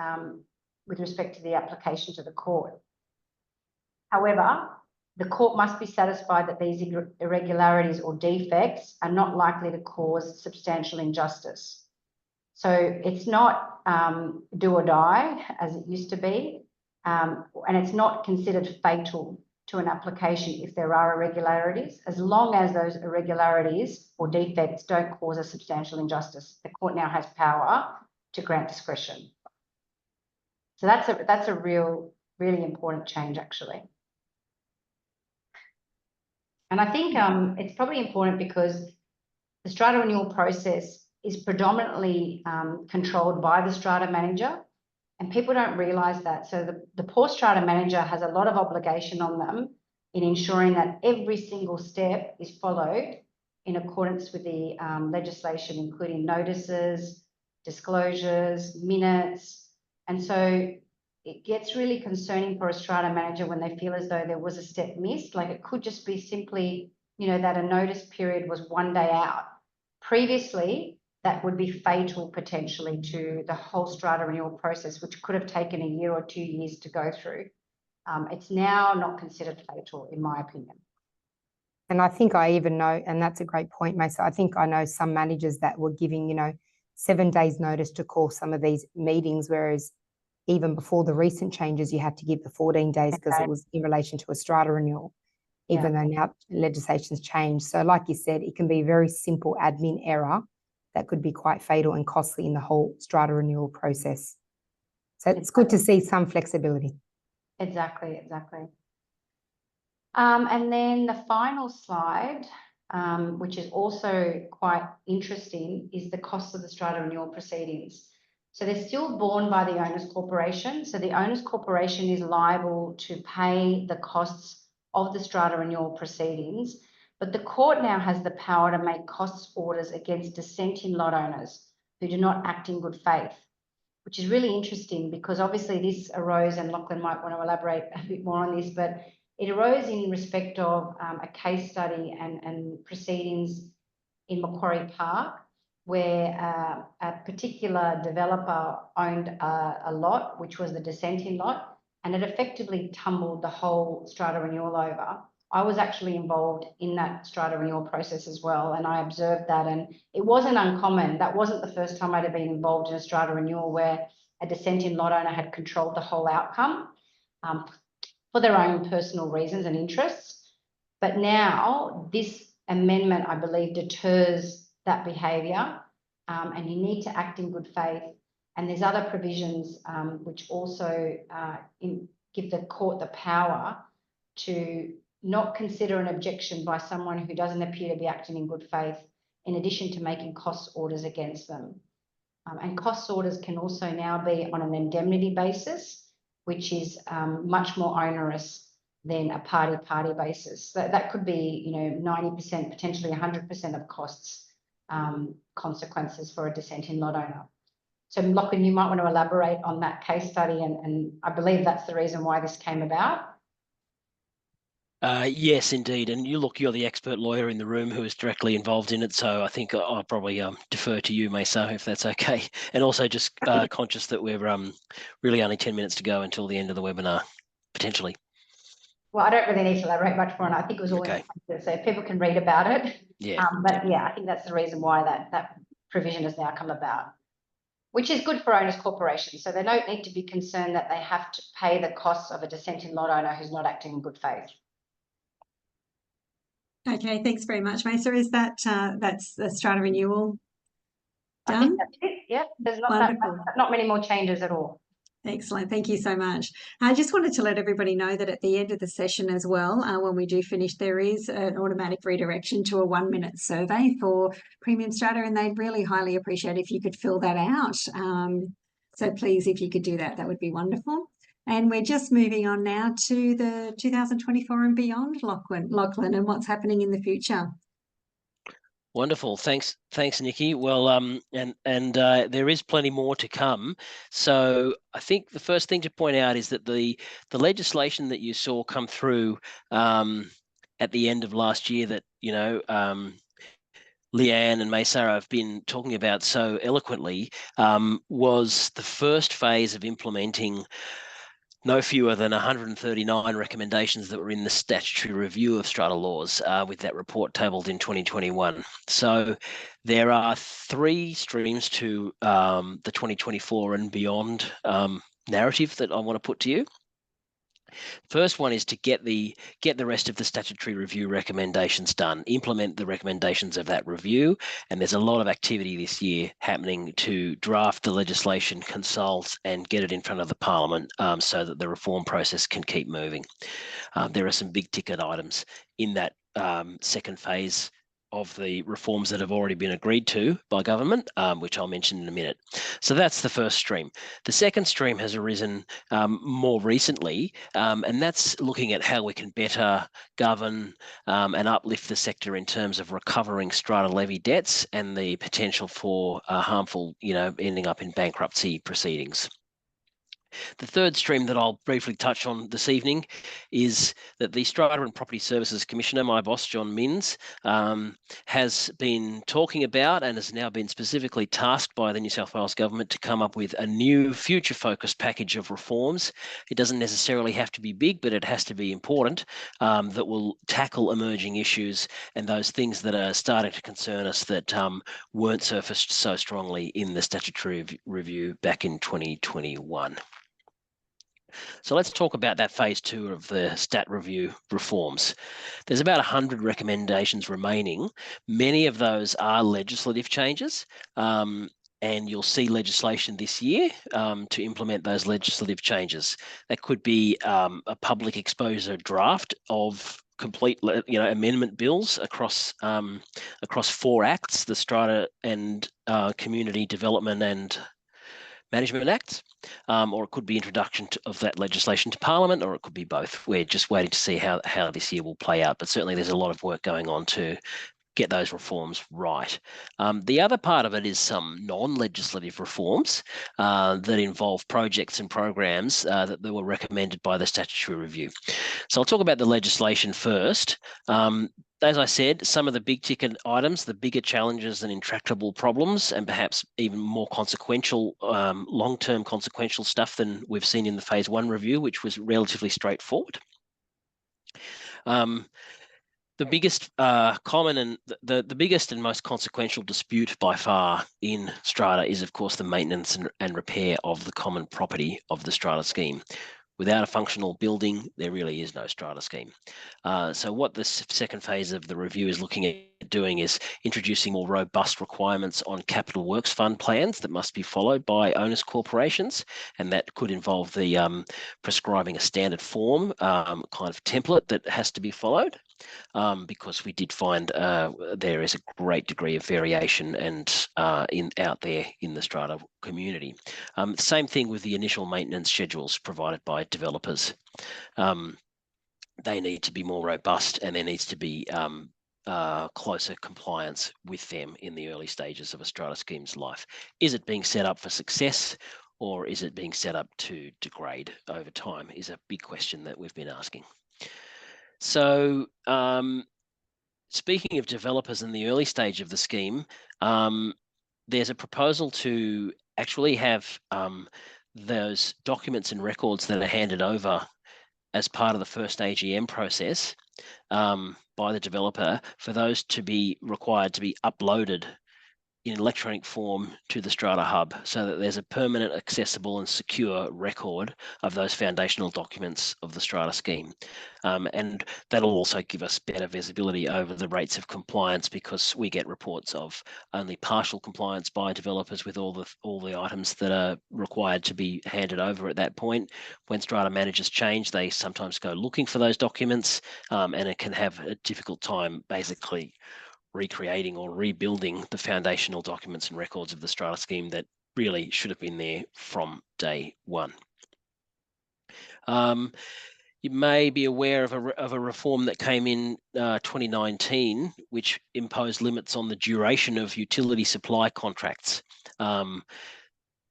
[SPEAKER 3] with respect to the application to the court. However, the court must be satisfied that these irregularities or defects are not likely to cause substantial injustice. So it's not do or die as it used to be, and it's not considered fatal to an application if there are irregularities, as long as those irregularities or defects don't cause a substantial injustice. The court now has power to grant discretion. So that's a really important change, actually. And I think it's probably important because the strata renewal process is predominantly controlled by the strata manager, and people don't realise that. So the poor strata manager has a lot of obligation on them in ensuring that every single step is followed in accordance with the legislation, including notices, disclosures, minutes. And so it gets really concerning for a strata manager when they feel as though there was a step missed. Like it could just be simply, you know, that a notice period was 1 day out. Previously, that would be fatal potentially to the whole strata renewal process, which could have taken a year or 2 years to go through. It's now not considered fatal, in my opinion.
[SPEAKER 2] And I think I even know, and that's a great point, Mesa. I think I know some managers that were giving, 7 days notice to call some of these meetings, whereas even before the recent changes, you had to give the 14 days because it was in relation to a strata renewal, even though now legislation's changed. So like you said, it can be a very simple admin error that could be quite fatal and costly in the whole strata renewal process. So it's good to see some flexibility.
[SPEAKER 3] Exactly. And then the final slide, which is also quite interesting, is the cost of the strata renewal proceedings. So they're still borne by the owners corporation. So the owners corporation is liable to pay the costs of the strata renewal proceedings, but the court now has the power to make costs orders against dissenting lot owners who do not act in good faith, which is really interesting because obviously this arose, and Lachlan might want to elaborate a bit more on this, but it arose in respect of a case study and proceedings in Macquarie Park, where a particular developer owned a lot, which was the dissenting lot, and it effectively tumbled the whole strata renewal over. I was actually involved in that strata renewal process as well, and I observed that, and it wasn't uncommon. That wasn't the first time I'd have been involved in a strata renewal where a dissenting lot owner had controlled the whole outcome for their own personal reasons and interests. But now this amendment, I believe, deters that behaviour, and you need to act in good faith. And there's other provisions which also give the court the power to not consider an objection by someone who doesn't appear to be acting in good faith, in addition to making cost orders against them. And cost orders can also now be on an indemnity basis, which is much more onerous than a party-party basis. That could be, 90%, potentially 100% of costs, consequences for a dissenting lot owner. So Lachlan, you might want to elaborate on that case study, and I believe that's the reason why this came about.
[SPEAKER 4] Yes, indeed. And you're the expert lawyer in the room who is directly involved in it. So I think I'll probably defer to you, Mesa, if that's okay. And also just conscious that we're really only 10 minutes to go until the end of the webinar, potentially.
[SPEAKER 3] Well, I don't really need to elaborate much more on it. I think it was all in the so people can read about it.
[SPEAKER 4] Yeah.
[SPEAKER 3] But yeah, I think that's the reason why that provision has now come about, which is good for owners corporations. So they don't need to be concerned that they have to pay the costs of a dissenting lot owner who's not acting in good faith.
[SPEAKER 1] Okay, thanks very much, Mesa. Is that that's the strata renewal?
[SPEAKER 3] I think
[SPEAKER 1] Done?
[SPEAKER 3] that's it. Yeah, there's
[SPEAKER 1] Wonderful.
[SPEAKER 3] not many more changes at all.
[SPEAKER 1] Excellent. Thank you so much. I just wanted to let everybody know that at the end of the session as well, when we do finish, there is an automatic redirection to a 1-minute survey for Premium Strata, and they'd really highly appreciate if you could fill that out. So please, if you could do that, that would be wonderful. And we're just moving on now to the 2024 and beyond, Lachlan, and what's happening in the future.
[SPEAKER 4] Wonderful. Thanks, Nikki. Well, there is plenty more to come. So I think the first thing to point out is that the legislation that you saw come through at the end of last year that, Leanne and Maysara have been talking about so eloquently was the first phase of implementing no fewer than 139 recommendations that were in the statutory review of strata laws with that report tabled in 2021. So there are 3 streams to the 2024 and beyond narrative that I want to put to you. First one is to get the rest of the statutory review recommendations done, implement the recommendations of that review, and there's a lot of activity this year happening to draft the legislation, consult, and get it in front of the Parliament so that the reform process can keep moving. There are some big ticket items in that second phase of the reforms that have already been agreed to by government, which I'll mention in a minute. So that's the first stream. The second stream has arisen more recently, and that's looking at how we can better govern and uplift the sector in terms of recovering strata levy debts and the potential for harmful, ending up in bankruptcy proceedings. The third stream that I'll briefly touch on this evening is that the Strata and Property Services Commissioner, my boss, John Minns, has been talking about and has now been specifically tasked by the New South Wales Government to come up with a new future-focused package of reforms. It doesn't necessarily have to be big, but it has to be important, that will tackle emerging issues and those things that are starting to concern us that weren't surfaced so strongly in the statutory review back in 2021. So let's talk about that phase 2 of the stat review reforms. There's about 100 recommendations remaining. Many of those are legislative changes, and you'll see legislation this year to implement those legislative changes. That could be a public exposure draft of complete, amendment bills across 4 acts: the Strata and Community Development and Management Acts, or it could be introduction of that legislation to Parliament, or it could be both. We're just waiting to see how this year will play out, but certainly there's a lot of work going on to get those reforms right. The other part of it is some non-legislative reforms that involve projects and programs that were recommended by the statutory review. So I'll talk about the legislation first. As I said, some of the big ticket items, the bigger challenges and intractable problems, and perhaps even more consequential, long-term consequential stuff than we've seen in the phase 1 review, which was relatively straightforward. The biggest common and the biggest and most consequential dispute by far in strata is, of course, the maintenance and repair of the common property of the strata scheme. Without a functional building, there really is no strata scheme. So what this second phase of the review is looking at doing is introducing more robust requirements on capital works fund plans that must be followed by owners corporations, and that could involve the prescribing a standard form kind of template that has to be followed. Because we did find there is a great degree of variation and out there in the strata community. Same thing with the initial maintenance schedules provided by developers. They need to be more robust, and there needs to be closer compliance with them in the early stages of a strata scheme's life. Is it being set up for success, or is it being set up to degrade over time, is a big question that we've been asking. So speaking of developers in the early stage of the scheme, there's a proposal to actually have those documents and records that are handed over as part of the first AGM process by the developer, for those to be required to be uploaded in electronic form to the Strata Hub so that there's a permanent, accessible and secure record of those foundational documents of the Strata scheme. And that'll also give us better visibility over the rates of compliance, because we get reports of only partial compliance by developers with all the items that are required to be handed over at that point. When Strata managers change, they sometimes go looking for those documents, and it can have a difficult time basically recreating or rebuilding the foundational documents and records of the Strata scheme that really should have been there from day one. You may be aware of a reform that came in 2019, which imposed limits on the duration of utility supply contracts.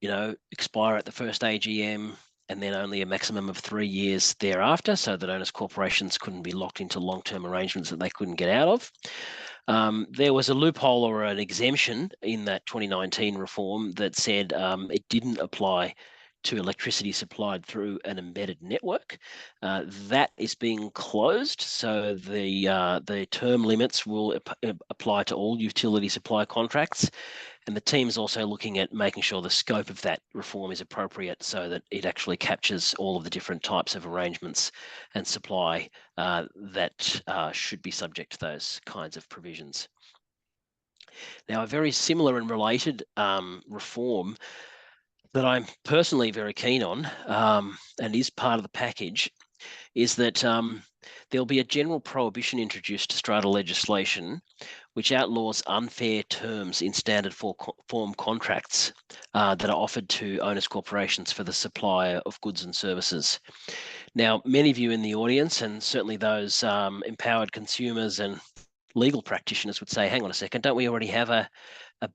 [SPEAKER 4] Expire at the first AGM, and then only a maximum of 3 years thereafter, so that owners' corporations couldn't be locked into long-term arrangements that they couldn't get out of. There was a loophole or an exemption in that 2019 reform that said it didn't apply to electricity supplied through an embedded network. That is being closed, so the term limits will apply to all utility supply contracts. And the team is also looking at making sure the scope of that reform is appropriate so that it actually captures all of the different types of arrangements and supply that should be subject to those kinds of provisions. Now, a very similar and related reform that I'm personally very keen on and is part of the package is that there'll be a general prohibition introduced to Strata legislation which outlaws unfair terms in standard form contracts that are offered to owners' corporations for the supply of goods and services. Now, many of you in the audience, and certainly those empowered consumers and legal practitioners, would say, hang on a second, don't we already have a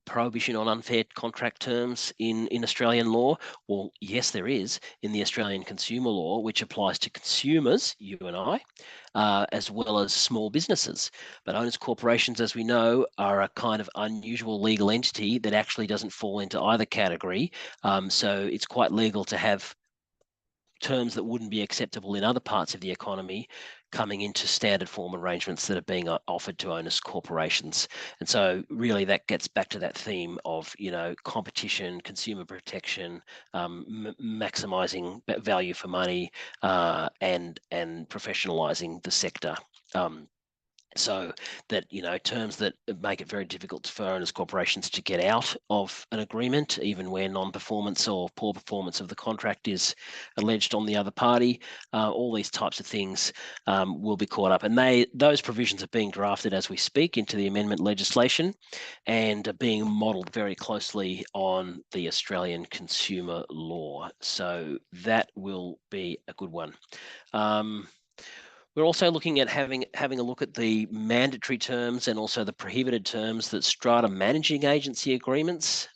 [SPEAKER 4] prohibition on unfair contract terms in Australian law? Well, yes, there is in the Australian consumer law, which applies to consumers, you and I, as well as small businesses. But owners' corporations, as we know, are a kind of unusual legal entity that actually doesn't fall into either category. So it's quite legal to have terms that wouldn't be acceptable in other parts of the economy coming into standard form arrangements that are being offered to owners' corporations. And so really that gets back to that theme of, competition, consumer protection, maximizing value for money, and professionalizing the sector. So that, terms that make it very difficult for owners' corporations to get out of an agreement, even where non-performance or poor performance of the contract is alleged on the other party, all these types of things will be caught up. And those provisions are being drafted as we speak into the amendment legislation and are being modelled very closely on the Australian consumer law. So that will be a good one. We're also looking at having a look at the mandatory terms and also the prohibited terms that Strata managing agency agreements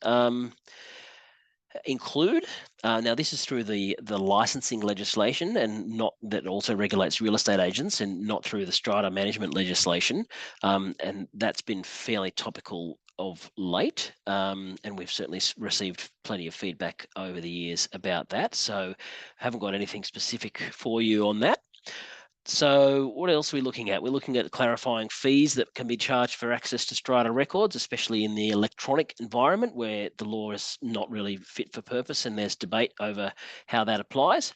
[SPEAKER 4] include. Now, this is through the licensing legislation, and not that also regulates real estate agents, and not through the Strata management legislation. And that's been fairly topical of late, and we've certainly received plenty of feedback over the years about that. So I haven't got anything specific for you on that. So what else are we looking at? We're looking at clarifying fees that can be charged for access to Strata records, especially in the electronic environment where the law is not really fit for purpose and there's debate over how that applies.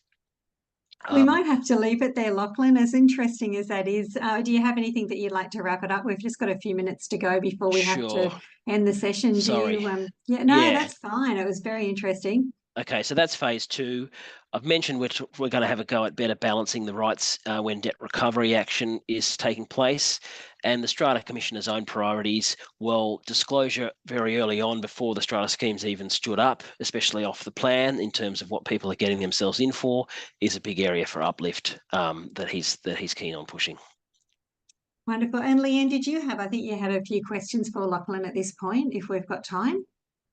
[SPEAKER 1] We might have to leave it there, Lachlan, as interesting as that is. Do you have anything that you'd like to wrap it up? We've just got a few minutes to go before we have to end the session.
[SPEAKER 4] Sorry.
[SPEAKER 1] That's fine. It was very interesting.
[SPEAKER 4] Okay, so that's phase 2. I've mentioned we're going to have a go at better balancing the rights when debt recovery action is taking place, and the Strata Commissioner's own priorities. Well, disclosure very early on before the Strata schemes even stood up, especially off the plan in terms of what people are getting themselves in for, is a big area for uplift that he's keen on pushing.
[SPEAKER 1] Wonderful. And Leanne, I think you had a few questions for Lachlan at this point, if we've got time.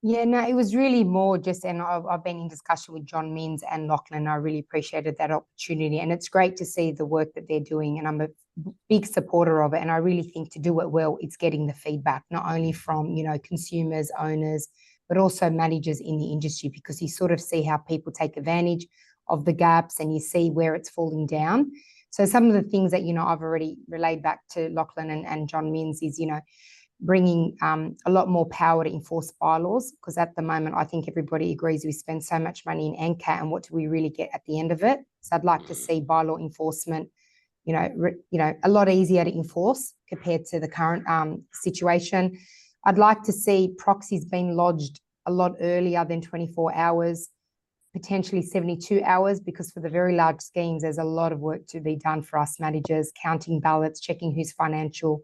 [SPEAKER 2] Yeah, no, it was really more just, and I've been in discussion with John Minns and Lachlan. I really appreciated that opportunity, and it's great to see the work that they're doing, and I'm a big supporter of it. And I really think to do it well, it's getting the feedback, not only from, consumers, owners, but also managers in the industry, because you sort of see how people take advantage of the gaps and you see where it's falling down. So some of the things that, I've already relayed back to Lachlan and John Minns is, bringing a lot more power to enforce bylaws, because at the moment, I think everybody agrees we spend so much money in NCAT, and what do we really get at the end of it? So I'd like to see bylaw enforcement, a lot easier to enforce compared to the current situation. I'd like to see proxies being lodged a lot earlier than 24 hours, potentially 72 hours, because for the very large schemes, there's a lot of work to be done for us managers, counting ballots, checking who's financial,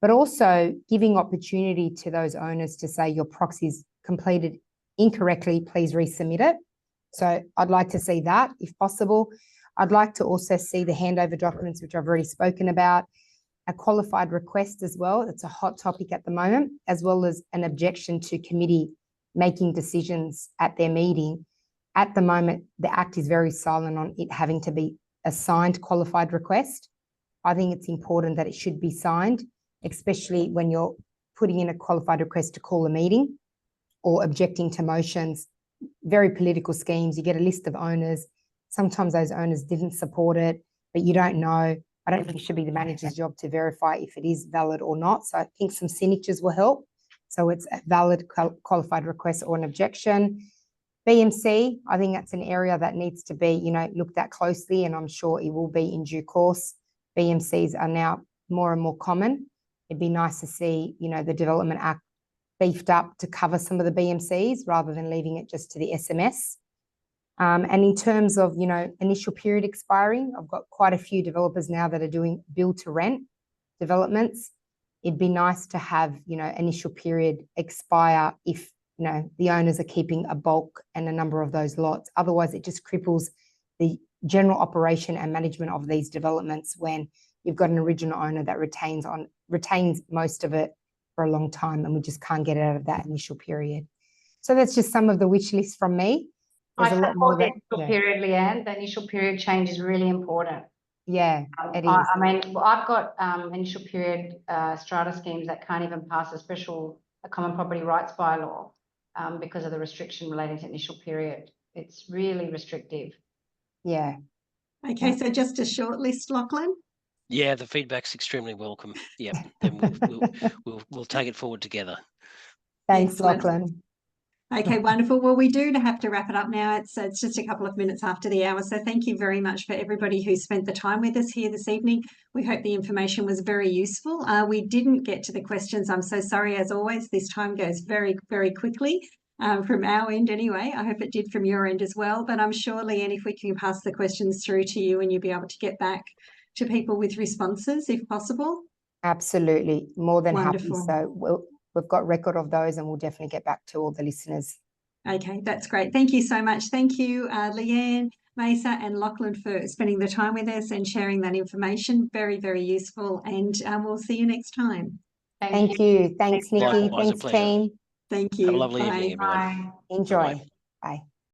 [SPEAKER 2] but also giving opportunity to those owners to say your proxy's completed incorrectly, please resubmit it. So I'd like to see that if possible. I'd like to also see the handover documents, which I've already spoken about, a qualified request as well. It's a hot topic at the moment, as well as an objection to committee making decisions at their meeting. At the moment, the Act is very silent on it having to be a signed qualified request. I think it's important that it should be signed, especially when you're putting in a qualified request to call a meeting or objecting to motions. Very political schemes, you get a list of owners. Sometimes those owners didn't support it, but you don't know. I don't think it should be the manager's job to verify if it is valid or not. So I think some signatures will help. So it's a valid qualified request or an objection. BMC, I think that's an area that needs to be, looked at closely, and I'm sure it will be in due course. BMCs are now more and more common. It'd be nice to see, the Development Act beefed up to cover some of the BMCs rather than leaving it just to the SMS. And in terms of, initial period expiring, I've got quite a few developers now that are doing build to rent developments. It'd be nice to have, initial period expire if, the owners are keeping a bulk and a number of those lots. Otherwise, it just cripples the general operation and management of these developments when you've got an original owner that retains most of it for a long time, and we just can't get out of that initial period. So that's just some of the wish list from me. There's
[SPEAKER 3] I
[SPEAKER 2] a lot more
[SPEAKER 3] support the initial period, Leanne. The initial period change is really important.
[SPEAKER 2] Yeah, it is.
[SPEAKER 3] I mean, I've got initial period strata schemes that can't even pass a common property rights bylaw because of the restriction relating to initial period. It's really restrictive.
[SPEAKER 2] Yeah.
[SPEAKER 1] Okay, so just a short list, Lachlan.
[SPEAKER 4] Yeah, the feedback's extremely welcome. Yep, then we'll take it forward together.
[SPEAKER 2] Thanks,
[SPEAKER 1] Excellent.
[SPEAKER 2] Lachlan.
[SPEAKER 1] Okay, wonderful. Well, we do have to wrap it up now. It's just a couple of minutes after the hour. So thank you very much for everybody who spent the time with us here this evening. We hope the information was very useful. We didn't get to the questions. I'm so sorry, as always. This time goes very, very quickly from our end anyway. I hope it did from your end as well. But I'm sure, Leanne, if we can pass the questions through to you and you'll be able to get back to people with responses if possible.
[SPEAKER 2] Absolutely. More than
[SPEAKER 1] Wonderful.
[SPEAKER 2] happy. So we've got record of those, and we'll definitely get back to all the listeners.
[SPEAKER 1] Okay, that's great. Thank you so much. Thank you, Leanne, Mesa and Lachlan, for spending the time with us and sharing that information. Very, very useful. And we'll see you next time.
[SPEAKER 2] Thank you. Thanks, Nikki.
[SPEAKER 4] Likewise,
[SPEAKER 2] Thanks,
[SPEAKER 4] a pleasure.
[SPEAKER 2] team.
[SPEAKER 1] Thank you.
[SPEAKER 4] Have a lovely
[SPEAKER 1] Bye.
[SPEAKER 4] evening, everyone.
[SPEAKER 3] Bye.
[SPEAKER 2] Enjoy.
[SPEAKER 4] Bye-bye.
[SPEAKER 2] Bye.